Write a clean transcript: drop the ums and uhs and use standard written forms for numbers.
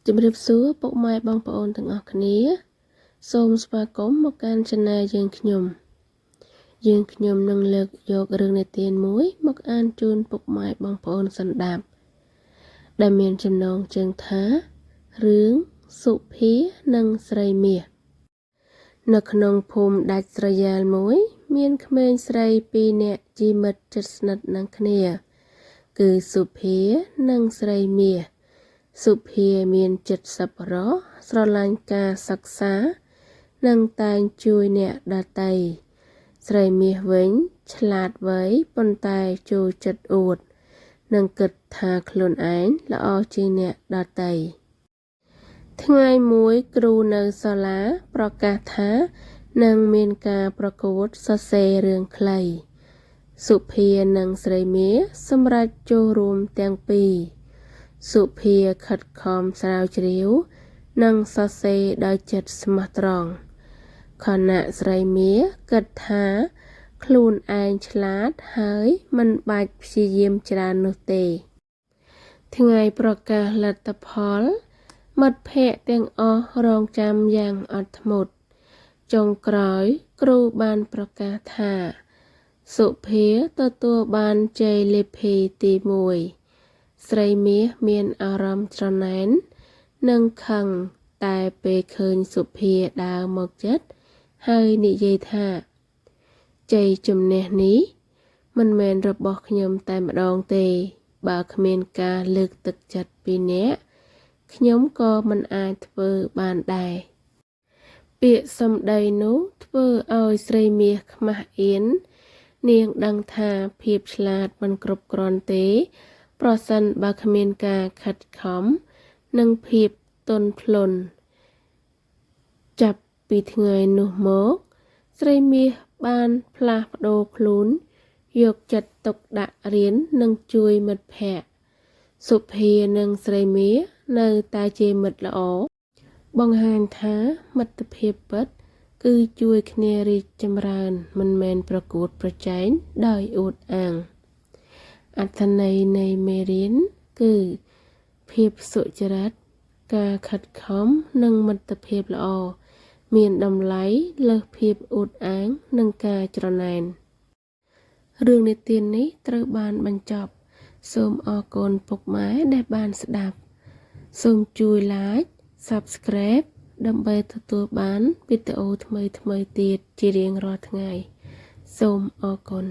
ជំរាបសួរពុកម៉ែបងប្អូនទាំងអស់គ្នាសូមស្វាគមន៍មកកាន់ Channel យើងខ្ញុំនឹងលើកយករឿងនិទានមួយមកអានជូនពុកម៉ែបងប្អូនសន្តាប់ដែលមានចំណងជើងថារឿងសុភានិងស្រីមាសនៅក្នុងភូមិដាច់ស្រយាលមួយមានក្មេងស្រីពីរនាក់ជាមិត្តជិតស្និទ្ធនឹងគ្នាគឺសុភានិងស្រីមាសសុភាមានចិត្តសប្បុរសស្រឡាញ់ការសិក្សានិងតែងជួយអ្នកដទៃស្រីមាសវិញឆ្លាតវៃប៉ុន្តែចូលចិត្តអួតនិងគិតថាខ្លួនឯងល្អជាងអ្នកដទៃថ្ងៃមួយគ្រូនៅសាលាប្រកាសថានឹងមានការប្រកួតសរសេររឿងខ្លីសុភានិងស្រីមាសសម្រេចចូលរួមទាំងពីរសុភាខិតខំស្រាវជ្រាវនិងសរសេរដោយចិត្តស្មោះត្រង់ខណៈស្រីមាសគិតថាខ្លួនឯងឆ្លាតហើយមិនបាច់ព្យាយាមច្រើននោះទេថ្ងៃប្រកាសលទ្ធផលមិត្តភ័ក្តិទាំងអស់រងចាំយ៉ាងអត់ធ្មត់ចុងក្រោយគ្រូបានប្រកាសថាសុភាទទួលបានជ័យលាភីទី1ស្រីមាសមានអារម្មណ៍ច្រណែននិងខឹងតែពេលឃើញសុភាដើរមកជិតហើយនិយាយថាជ័យជំនះនេះមិនមែនរបស់ខ្ញុំតែម្ដងទេបើគ្មានការលើកទឹកចិត្តពីអ្នកខ្ញុំក៏មិនអាចធ្វើបានដែរពាក្យសម្ដីនោះធ្វើឲ្យស្រីមាសខ្មាស់អៀននាងដឹងថាភាពឆ្លាតមិនគ្រប់គ្រាន់ទេប្រសិនបើគ្មានការខិតខំនិងភាពទន់ភ្លន់ចាប់ពីថ្ងៃនោះមកស្រីមាសបានផ្លាស់ប្ដូរខ្លួនយកចិត្តទុកដាក់រៀននិងជួយមិត្តភ័ក្តិសុភានិងស្រីមាសនៅតែជាមិត្តល្អបង្ហាញថាមិត្តភាពពិតគឺជួយគ្នារីកចម្រើនមិនមែនប្រកួតប្រជែងដោយអួតអាងអត្ថន័យនៃមេរៀនគឺភាពសុចរិតការខិតខំនិងមិត្តភាពល្អមានតម្លៃលើសភាពអួតអាងនិងការច្រណែនរឿងនិទាននេះត្រូវបានបញ្ចប់សូមអរគុណពុកម៉ែដែលបានស្ដាប់សូមជួយ like Subscribe ដើម្បីទទួលបានវីដេអូថ្មីៗទៀតជារៀងរាល់ថ្ងៃសូមអរគុណ